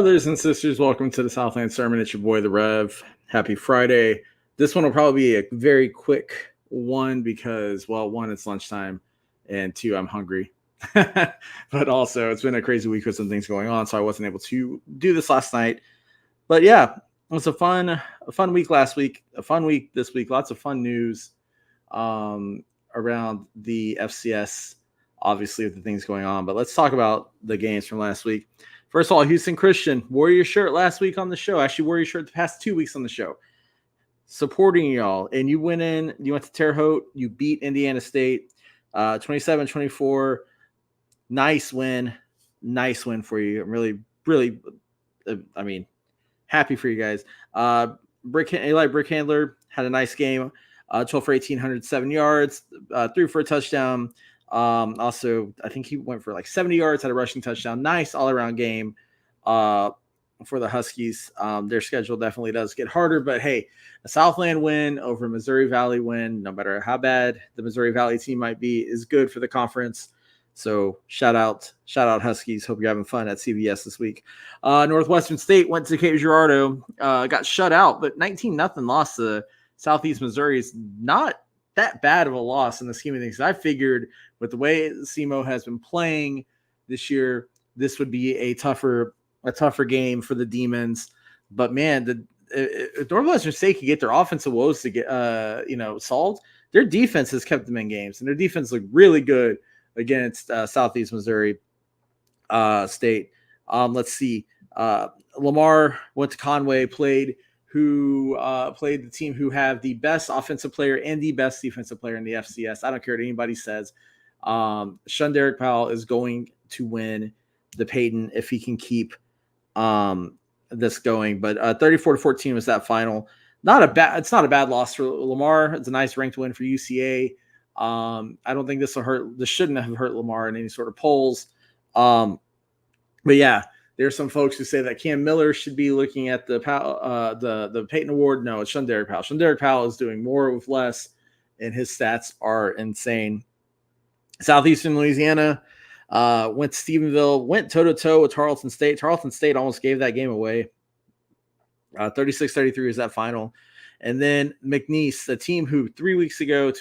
Brothers and sisters, welcome to the Southland Sermon. It's your boy, The Rev. Happy Friday. This one will probably be a very quick one because, well, one, it's lunchtime, and two, I'm hungry. But also, it's been a crazy week with some things going on, so I wasn't able to do this last night. But yeah, it was a fun week last week, a fun week this week. Lots of fun news around the FCS, obviously, with the things going on. But let's talk about the games from last week. First of all, Houston Christian wore your shirt last week on the show. Actually, wore your shirt the past 2 weeks on the show. Supporting y'all. And you went to Terre Haute. You beat Indiana State 27-24. Nice win. Nice win for you. I'm really, happy for you guys. Eli Brickhandler had a nice game. 12 for 18, 107 yards. Threw for a touchdown. Also, I think he went for like 70 yards, had a rushing touchdown. Nice all-around game for the Huskies. Their schedule definitely does get harder, but hey, a Southland win over a Missouri Valley win, no matter how bad the Missouri Valley team might be, is good for the conference. So shout out Huskies. Hope you're having fun at CBS this week. Northwestern State went to Cape Girardeau, got shut out, but 19-0 loss to Southeast Missouri is not that bad of a loss in the scheme of things. I figured with the way SEMO has been playing this year, this would be a tougher game for the Demons. But man, if Northwestern State could get their offensive woes to get solved, their defense has kept them in games, and their defense looked really good against Southeast Missouri State. Let's see. Lamar went to Conway, played the team who have the best offensive player and the best defensive player in the FCS. I don't care what anybody says. Shunderick Powell is going to win the Peyton if he can keep this going. But 34-14 was that final. It's not a bad loss for Lamar. It's a nice ranked win for UCA. I don't think this shouldn't have hurt Lamar in any sort of polls. But yeah, there's some folks who say that Cam Miller should be looking at the Peyton Award. No, it's Shunderick Powell. Shunderick Powell is doing more with less, and his stats are insane. Southeastern Louisiana went to Stephenville, went toe-to-toe with Tarleton State. Tarleton State almost gave that game away. 36-33 is that final. And then McNeese, the team who 2 weeks ago,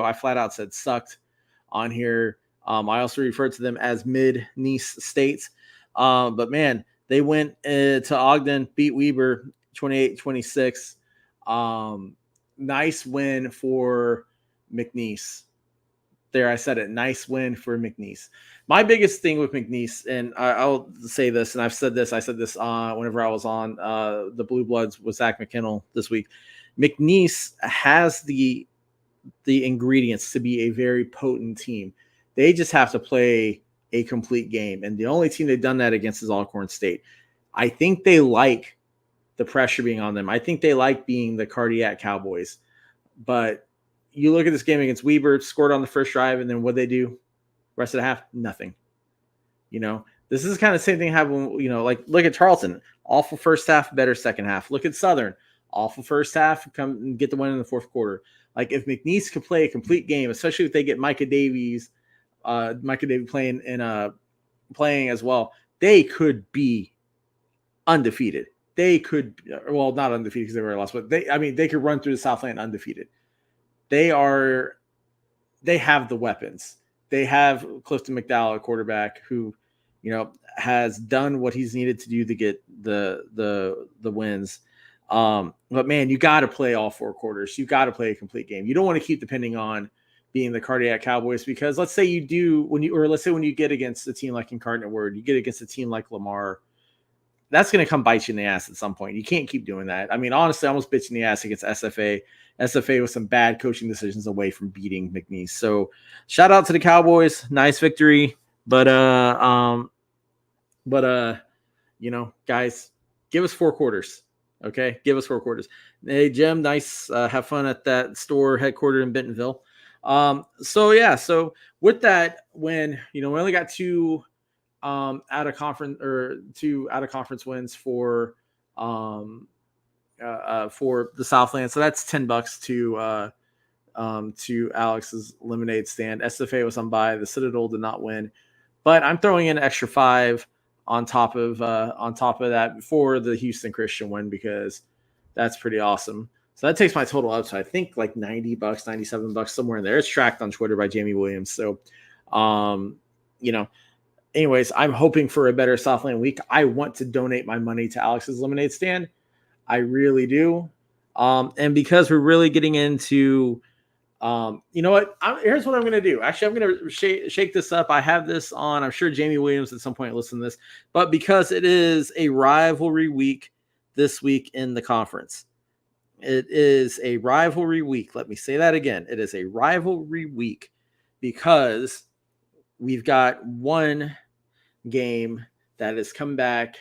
I flat out said sucked on here. I also referred to them as Mid-Neese State. But man, they went to Ogden, beat Weber 28-26. Nice win for McNeese. There, I said it. Nice win for McNeese. My biggest thing with McNeese, and I'll say this, and I said this whenever I was on the Blue Bloods with Zach McKinnell this week. McNeese has the ingredients to be a very potent team. They just have to play a complete game. And the only team they've done that against is Alcorn State. I think they like the pressure being on them. I think they like being the cardiac Cowboys. But you look at this game against Weber, scored on the first drive, and then what they do? Rest of the half, nothing. This is kind of the same thing happened, like look at Tarleton. Awful first half, better second half. Look at Southern. Awful first half, come and get the win in the fourth quarter. Like if McNeese could play a complete game, especially if they get Micah Davies playing as well, they could be undefeated. They could, well, not undefeated because they were lost, but they could run through the Southland undefeated. They have the weapons. They have Clifton McDowell, a quarterback who, has done what he's needed to do to get the wins. But man, you got to play all four quarters. You got to play a complete game. You don't want to keep depending on being the cardiac Cowboys, because let's say you do when you get against a team like Incarnate Word, you get against a team like Lamar, that's going to come bite you in the ass at some point. You can't keep doing that. I mean, honestly, I almost bit you in the ass against SFA with some bad coaching decisions away from beating McNeese. So shout out to the Cowboys. Nice victory. But guys, give us 4 quarters. Okay. Give us 4 quarters. Hey, Jim, nice. Have fun at that store headquartered in Bentonville. So with that, when, we only got 2 out of conference wins for the Southland. So that's $10 to Alex's lemonade stand. SFA was on bye. The Citadel did not win, but I'm throwing in an extra 5 on top of that for the Houston Christian win, because that's pretty awesome. So that takes my total up to, I think, like $90, $97, somewhere in there. It's tracked on Twitter by Jamie Williams. So, anyways, I'm hoping for a better Southland week. I want to donate my money to Alex's Lemonade Stand. I really do. And because we're really getting into, you know what? Here's what I'm going to do. Actually, I'm going to shake this up. I have this on. I'm sure Jamie Williams at some point listened to this. But because it is a rivalry week this week in the conference, it is a rivalry week. Let me say that again. It is a rivalry week because we've got one game that has come back,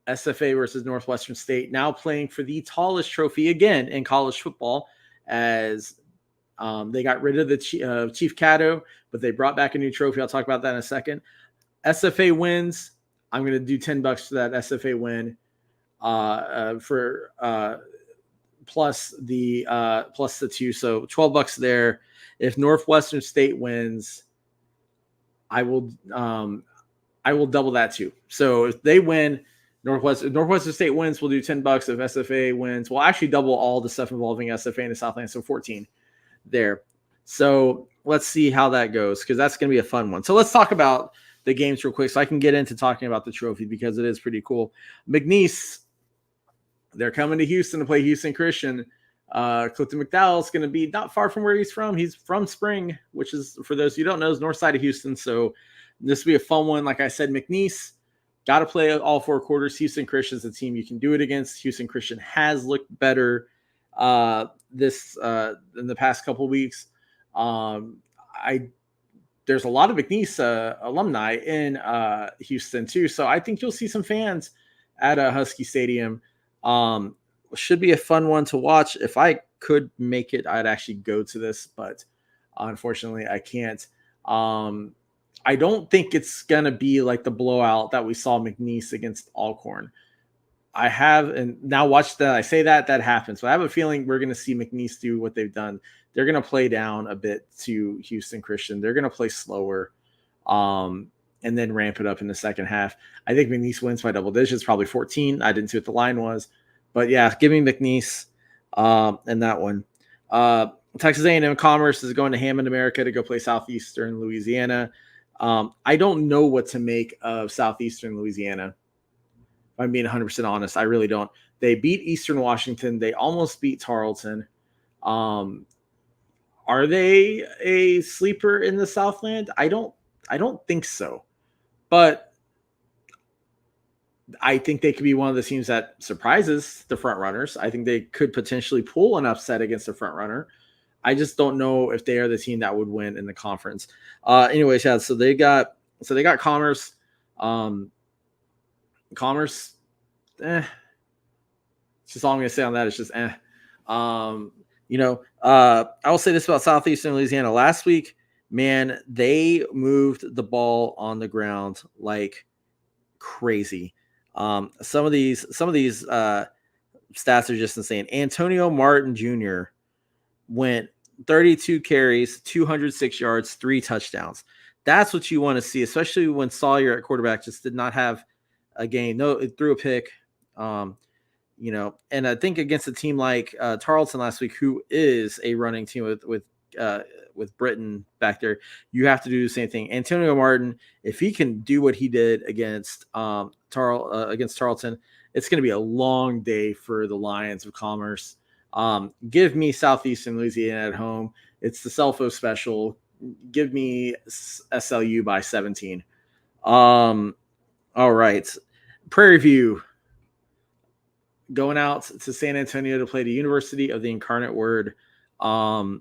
SFA versus Northwestern State, now playing for the tallest trophy again in college football, as they got rid of the Chief Cato, but they brought back a new trophy. I'll talk about that in a second. SFA wins. I'm going to do $10 for that SFA win plus the 2, so $12 there. If Northwestern State wins, I will double that too. So if they win, Northwestern State wins, we'll do $10. If SFA wins, we'll actually double all the stuff involving SFA and the Southland, so 14 there. So let's see how that goes, because that's going to be a fun one. So let's talk about the games real quick so I can get into talking about the trophy, because it is pretty cool. McNeese, they're coming to Houston to play Houston Christian. Clifton McDowell's going to be not far from where he's from. He's from Spring, which is, for those who don't know, is north side of Houston. So this will be a fun one. Like I said, McNeese got to play all 4 quarters. Houston Christian's a team you can do it against. Houston Christian has looked better in the past couple of weeks. There's a lot of McNeese alumni in Houston too, so I think you'll see some fans at Husky Stadium. Should be a fun one to watch. If I could make it, I'd actually go to this, but unfortunately I can't. I don't think it's going to be like the blowout that we saw McNeese against Alcorn. I have, and now watch that. I say that happens, but I have a feeling we're going to see McNeese do what they've done. They're going to play down a bit to Houston Christian. They're going to play slower, and then ramp it up in the second half. I think McNeese wins by double digits, probably 14. I didn't see what the line was, but yeah, give me McNeese in that one. Texas A&M Commerce is going to Hammond, America to go play Southeastern Louisiana. I don't know what to make of Southeastern Louisiana. If I'm being 100% honest, I really don't. They beat Eastern Washington. They almost beat Tarleton. Are they a sleeper in the Southland? I don't think so. But I think they could be one of the teams that surprises the front runners. I think they could potentially pull an upset against the front runner. I just don't know if they are the team that would win in the conference. Anyways, yeah. So they got Commerce. Commerce. It's just all I'm gonna say on that. It's just I will say this about Southeastern Louisiana. Last week, man, they moved the ball on the ground like crazy. Some of these stats are just insane. Antonio Martin Jr. went 32 carries, 206 yards, 3 touchdowns. That's what you want to see, especially when Sawyer at quarterback just did not have a game. No, it threw a pick. And I think against a team like Tarleton last week, who is a running team with Britton back there, you have to do the same thing. Antonio Martin, if he can do what he did against Tarleton, it's going to be a long day for the Lions of Commerce. Give me Southeastern Louisiana at home. It's the Selfo special. Give me SLU by 17. All right. Prairie View going out to San Antonio to play the University of the Incarnate Word. I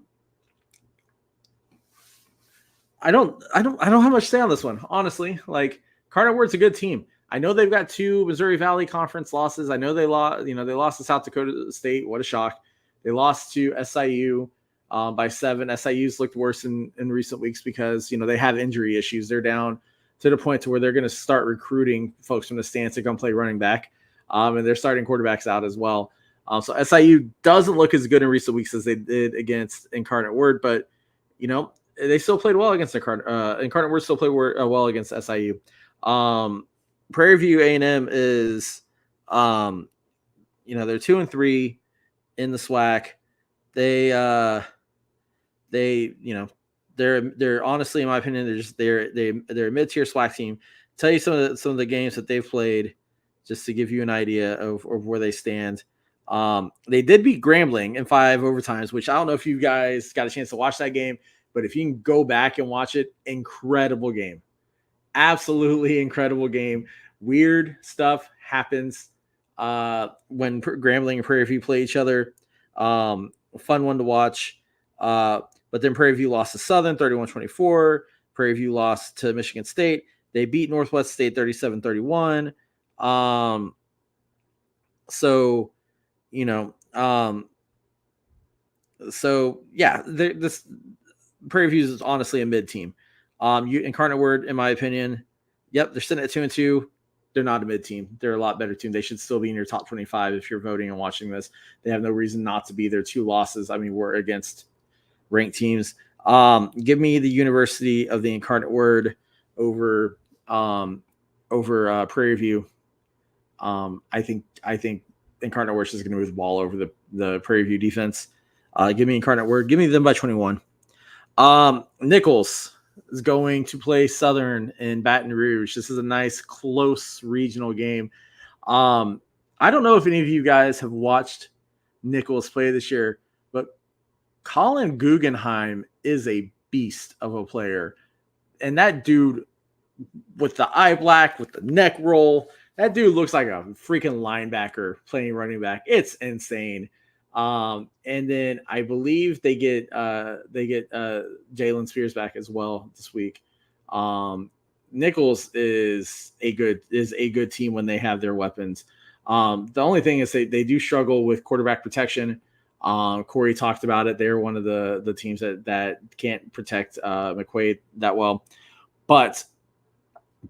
don't have much to say on this one, honestly. Like, Incarnate Word's a good team. I know they've got 2 Missouri Valley Conference losses. I know they lost. They lost to South Dakota State. What a shock! They lost to SIU by 7. SIU's looked worse in recent weeks because they have injury issues. They're down to the point to where they're going to start recruiting folks from the stands to come play running back, and they're starting quarterbacks out as well. So SIU doesn't look as good in recent weeks as they did against Incarnate Word, but they still played well against Incarnate Word. Still played well against SIU. Prairie View A&M is, they're 2-3 in the SWAC. They're honestly, in my opinion, they're a mid-tier SWAC team. Tell you some of the games that they've played, just to give you an idea of where they stand. They did beat Grambling in 5 overtimes, which I don't know if you guys got a chance to watch that game, but if you can go back and watch it, incredible game. Absolutely incredible game. Weird stuff happens when Grambling and Prairie View play each other. Fun one to watch. But then Prairie View lost to Southern 31-24. Prairie View lost to Michigan State. They beat Northwest State 37-31. This Prairie View is honestly a mid team. Incarnate Word, in my opinion, yep, they're sitting at 2-2. They're not a mid team. They're a lot better team. They should still be in your top 25 if you're voting and watching this. They have no reason not to be. Their 2 losses, we're against ranked teams. Give me the University of the Incarnate Word over Prairie View. I think Incarnate Word is going to move the ball over the Prairie View defense. Give me Incarnate Word. Give me them by 21. Nichols is going to play Southern in Baton Rouge. This is a nice, close regional game. I don't know if any of you guys have watched Nichols play this year, but Colin Guggenheim is a beast of a player. And that dude with the eye black, with the neck roll, that dude looks like a freaking linebacker playing running back. It's insane. And then I believe they get Jalen Spears back as well this week. Nichols is a good team when they have their weapons. The only thing is they do struggle with quarterback protection. Corey talked about it. They're one of the teams that can't protect McQuaid that well. But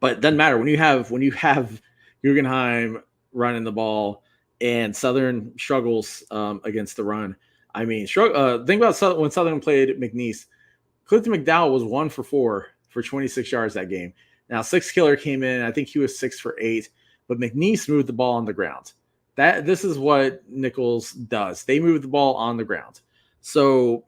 it doesn't matter when you have Guggenheim running the ball. And Southern struggles against the run. Think about when Southern played McNeese. Clifton McDowell was 1 for 4 for 26 yards that game. Now, Six Killer came in. I think he was 6 for 8. But McNeese moved the ball on the ground. This is what Nichols does. They move the ball on the ground. So,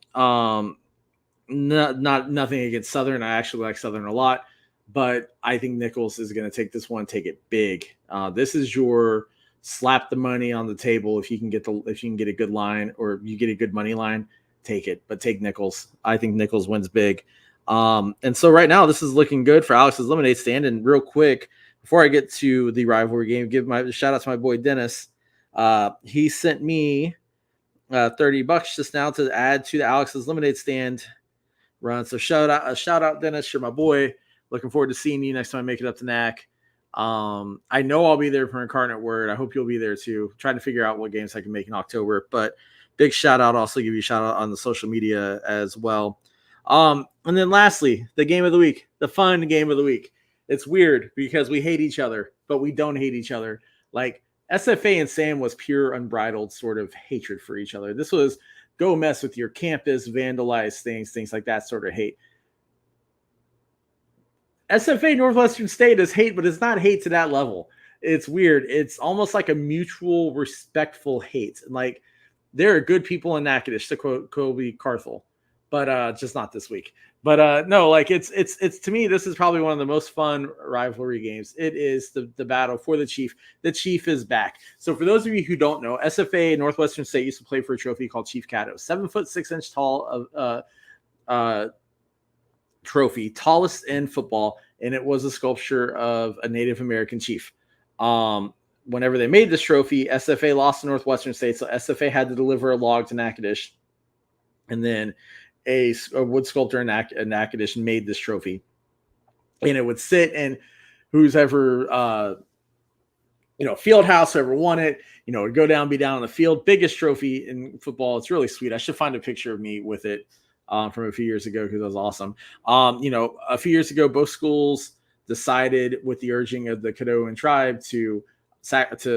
nothing against Southern. I actually like Southern a lot. But I think Nichols is going to take this one, take it big. This is your slap the money on the table. If you can get a good line or you get a good money line, take it, but take Nichols. I think Nichols wins big. And so right now this is looking good for Alex's lemonade stand. And real quick, before I get to the rivalry game, give my shout out to my boy Dennis. He sent me $30 just now to add to the Alex's lemonade stand run. So shout out Dennis, you're my boy. Looking forward to seeing you next time I make it up to NAC. I know I'll be there for Incarnate Word. I hope you'll be there too. Trying to figure out what games I can make in October, but big shout out. Also give you a shout out on the social media as well. And then lastly, the game of the week, the fun game of the week. It's weird because we hate each other, but we don't hate each other. Like SFA and Sam was pure unbridled sort of hatred for each other. This was go mess with your campus, vandalize things like that sort of hate. SFA Northwestern State is hate, but it's not hate to that level. It's weird. It's almost like a mutual, respectful hate. Like there are good people in Natchitoches, to quote Kobe Carthel, but just not this week. But no, like it's to me, this is probably one of the most fun rivalry games. It is the battle for the Chief. The Chief is back. So for those of you who don't know, SFA Northwestern State used to play for a trophy called Chief Cato, 7'6" tall trophy, tallest in football, and it was a sculpture of a Native American chief. Whenever they made this trophy, SFA lost to Northwestern State, so SFA had to deliver a log to Natchitoches, and then a wood sculptor in Natchitoches made this trophy, and it would sit in who's ever field house, whoever won it, would go down, be down on the field. Biggest trophy in football. It's really sweet. I should find a picture of me with it from a few years ago because that was awesome. A few years ago, both schools decided, with the urging of the Caddoan tribe, to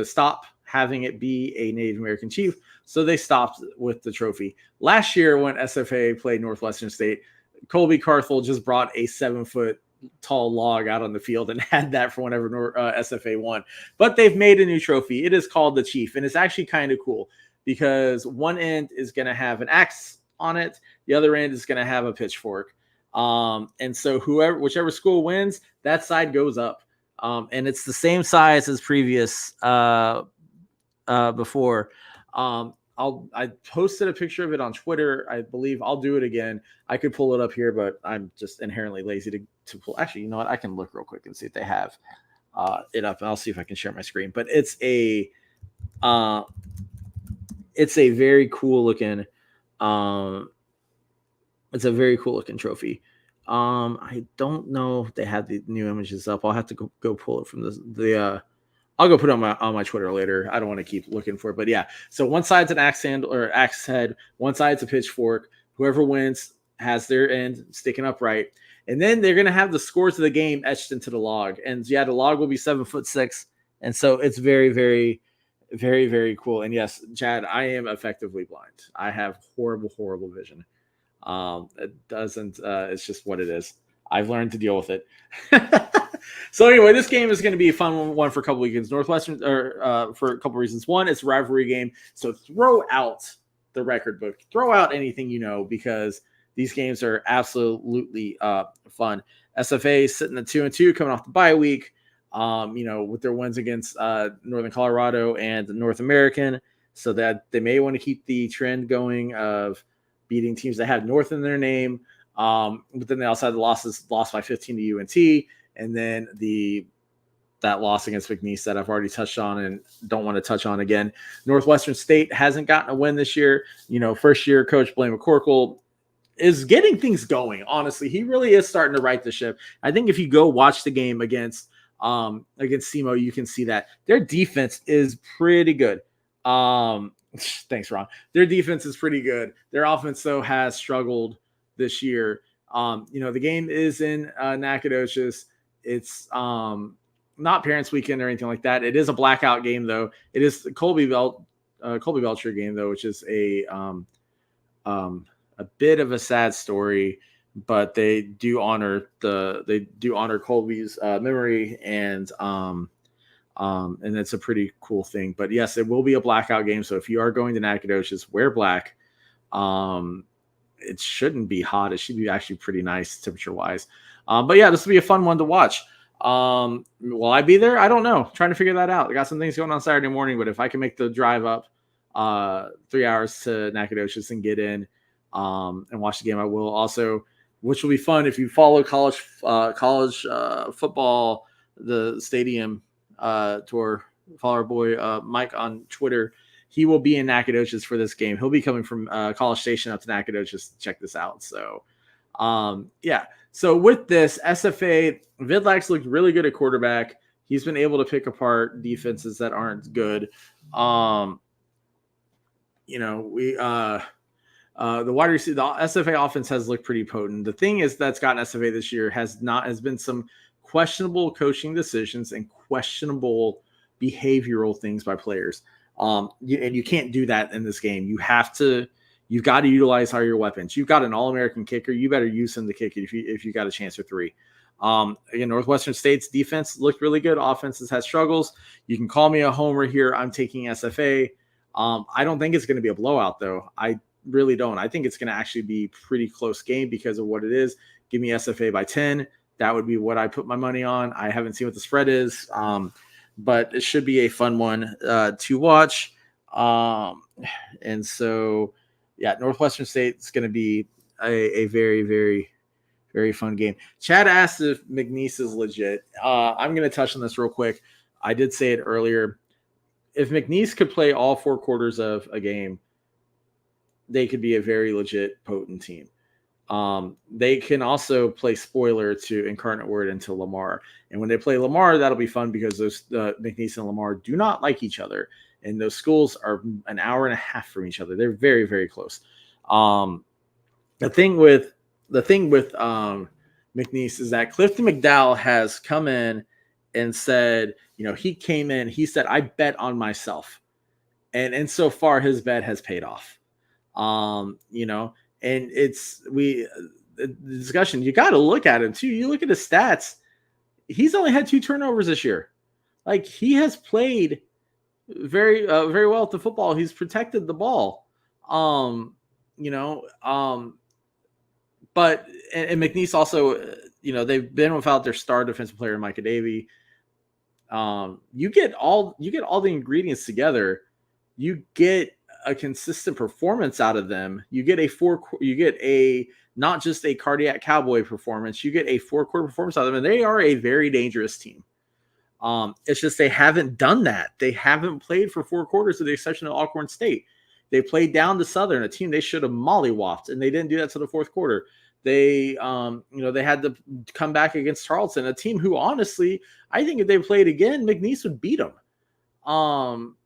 stop having it be a Native American chief. So they stopped with the trophy. Last year, when SFA played Northwestern State, Colby Carthel just brought a 7-foot tall log out on the field and had that for whenever SFA won. But they've made a new trophy. It is called the Chief, and it's actually kind of cool because one end is going to have an axe on it, the other end is going to have a pitchfork. And so whichever school wins, that side goes up. And it's the same size as previous before. I posted a picture of it on Twitter. I believe I'll do it again. I could pull it up here, but I'm just inherently lazy to pull. Actually, you know what? I can look real quick and see if they have it up. I'll see if I can share my screen. But it's a very cool looking. It's a very cool looking trophy. I don't know if they have the new images up. I'll have to go pull it from the I'll go put it on my Twitter later. I don't want to keep looking for it, but yeah. So one side's an axe handle or axe head, one side's a pitchfork. Whoever wins has their end sticking upright, and then they're gonna have the scores of the game etched into the log. And yeah, the log will be 7'6", and so it's very, very, very, very cool. And yes, Chad, I am effectively blind. I have horrible vision. It doesn't. It's just what it is. I've learned to deal with it. So anyway, this game is going to be a fun one for a couple weekends. Northwestern, for a couple reasons. One, it's a rivalry game, so throw out the record book, throw out anything because these games are absolutely fun. SFA is sitting at 2-2, coming off the bye week. With their wins against Northern Colorado and North American, so that they may want to keep the trend going of beating teams that have North in their name. But then they also had the lost by 15 to UNT, and then that loss against McNeese that I've already touched on and don't want to touch on again. Northwestern State hasn't gotten a win this year. First year coach Blaine McCorkle is getting things going. Honestly, he really is starting to right the ship. I think if you go watch the game against SEMO, you can see that their defense is pretty good. Thanks, Ron. Their defense is pretty good. Their offense, though, has struggled this year. The game is in Nacogdoches. It's not Parents Weekend or anything like that. It is a blackout game, though. It is the Colby Belcher game, though, which is a bit of a sad story, but they do honor Colby's memory, and it's a pretty cool thing. But yes, it will be a blackout game. So if you are going to Nacogdoches, wear black. It shouldn't be hot. It should be actually pretty nice temperature wise. But yeah, this will be a fun one to watch. Will I be there? I don't know. Trying to figure that out. I got some things going on Saturday morning, but if I can make the drive up 3 hours to Nacogdoches and get in and watch the game, I will. Also, which will be fun if you follow college football, the stadium tour. Follow our boy Mike on Twitter. He will be in Nacogdoches for this game. He'll be coming from College Station up to Nacogdoches to check this out. So, yeah. So with this, SFA, Vidlak's looked really good at quarterback. He's been able to pick apart defenses that aren't good. The wide receiver, the SFA offense has looked pretty potent. The thing is that's gotten SFA this year has been some questionable coaching decisions and questionable behavioral things by players. And you can't do that in this game. You've got to utilize all your weapons. You've got an All-American kicker. You better use him to kick it if you got a chance for three. Again, Northwestern State's defense looked really good. Offenses has struggles. You can call me a homer here. I'm taking SFA. I don't think it's going to be a blowout, though. I really don't. I think it's going to actually be a pretty close game because of what it is. Give me SFA by 10. That would be what I put my money on. I haven't seen what the spread is. But it should be a fun one to watch. And so, yeah, Northwestern State is going to be a very, very, very fun game. Chad asked if McNeese is legit. I'm going to touch on this real quick. I did say it earlier. If McNeese could play all 4 quarters of a game, they could be a very legit, potent team. They can also play spoiler to Incarnate Word and to Lamar. And when they play Lamar, that'll be fun because those McNeese and Lamar do not like each other. And those schools are an hour and a half from each other. They're very, very close. The thing with McNeese is that Clifton McDowell has come in and said, he came in, he said, I bet on myself. And so far his bet has paid off. And the discussion, you got to look at him too. You look at his stats. He's only had 2 turnovers this year. Like, he has played very, very well at the football. He's protected the ball. But McNeese also, they've been without their star defensive player, Micah Davey. You get all the ingredients together. You get a consistent performance out of them. You get not just a cardiac cowboy performance. You get a 4-quarter performance out of them, and they are a very dangerous team. It's just they haven't done that. They haven't played for 4 quarters, with the exception of Alcorn State. They played down to Southern, a team they should have mollywopped, and they didn't do that till the 4th quarter. They, they had to come back against Charleston, a team who, honestly, I think if they played again, McNeese would beat them. I'm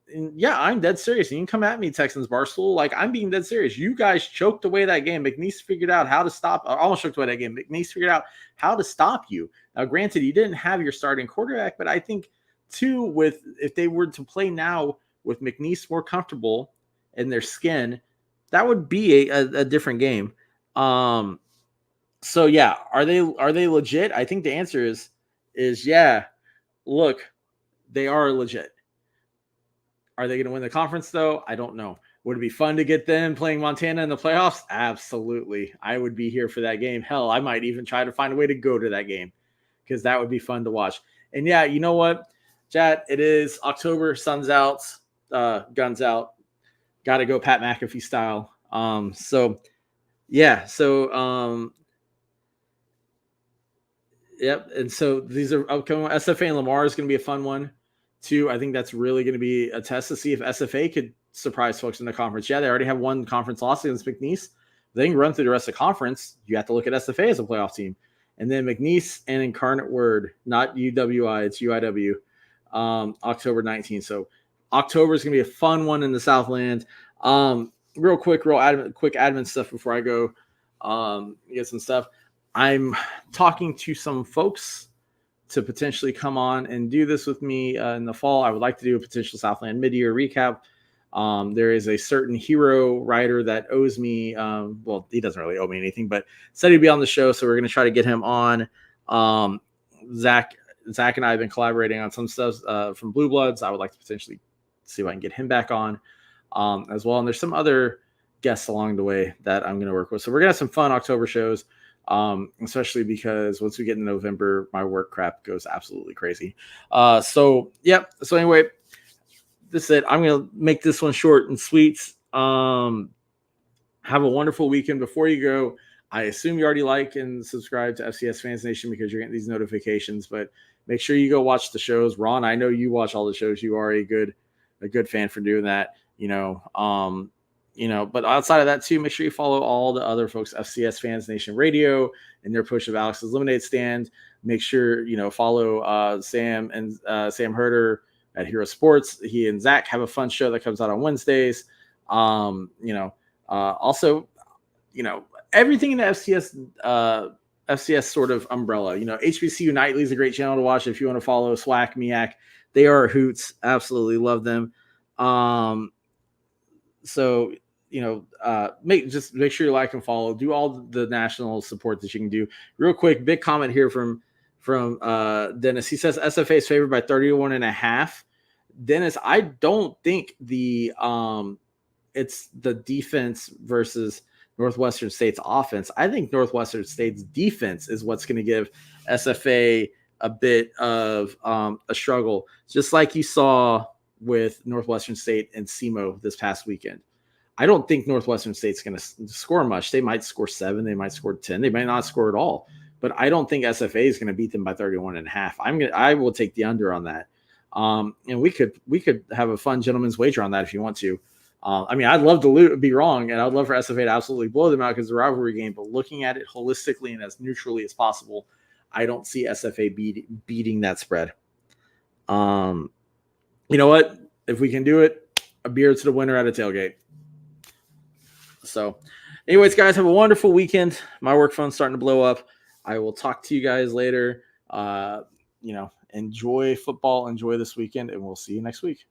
dead serious. You can come at me, Texans Barstool. Like, I'm being dead serious. You guys choked away that game. McNeese figured out how to stop. Almost choked away that game. McNeese figured out how to stop you. Now, granted, you didn't have your starting quarterback, but I think, too, if they were to play now with McNeese more comfortable in their skin, that would be a different game. So yeah, are they legit? I think the answer is yeah. Look, they are legit. Are they going to win the conference though? I don't know. Would it be fun to get them playing Montana in the playoffs? Absolutely. I would be here for that game. Hell, I might even try to find a way to go to that game, because that would be fun to watch. And yeah, you know what, chat? It is October. Sun's out, guns out. Got to go Pat McAfee style. Yep. And so these are upcoming. SFA and Lamar is going to be a fun one too. I think that's really going to be a test to see if SFA could surprise folks in the conference. Yeah, they already have one conference loss against McNeese. They can run through the rest of the conference. You have to look at SFA as a playoff team. And then McNeese and Incarnate Word, not UWI, it's UIW, October 19th. So October is going to be a fun one in the Southland. Quick admin stuff before I go get some stuff. I'm talking to some folks to potentially come on and do this with me in the fall. I would like to do a potential Southland mid-year recap. There is a certain hero writer that owes me. He doesn't really owe me anything, but said he'd be on the show, so we're going to try to get him on. Zach and I have been collaborating on some stuff from Blue Bloods. I would like to potentially see if I can get him back on as well. And there's some other guests along the way that I'm going to work with. So we're going to have some fun October shows, especially because once we get in November, my work crap goes absolutely crazy. So anyway, this is it. I'm going to make this one short and sweet. Have a wonderful weekend. Before you go, I assume you already like and subscribe to FCS Fans Nation because you're getting these notifications, but make sure you go watch the shows. Ron, I know you watch all the shows. You are a good fan for doing that, but outside of that too, make sure you follow all the other folks, FCS Fans Nation Radio and their push of Alex's Lemonade Stand. Make sure, follow Sam and Sam Herder at Hero Sports. He and Zach have a fun show that comes out on Wednesdays. Also, everything in the FCS sort of umbrella. HBCU Nightly is a great channel to watch if you want to follow Swack, Miak. They are hoots. Absolutely love them. Make sure you like and follow. Do all the national support that you can do. Real quick, big comment here from Dennis. He says SFA is favored by 31.5. Dennis, I don't think it's the defense versus Northwestern State's offense. I think Northwestern State's defense is what's going to give SFA a bit of a struggle, just like you saw with Northwestern State and SEMO this past weekend. I don't think Northwestern State's going to score much. They might score 7. They might score 10. They might not score at all. But I don't think SFA is going to beat them by 31.5. I will take the under on that. And we could have a fun gentleman's wager on that if you want to. I'd love to be wrong, and I'd love for SFA to absolutely blow them out because it's a rivalry game. But looking at it holistically and as neutrally as possible, I don't see SFA beating that spread. You know what? If we can do it, a beer to the winner at a tailgate. So, anyways, guys, have a wonderful weekend. My work phone's starting to blow up. I will talk to you guys later. Enjoy football, enjoy this weekend, and we'll see you next week.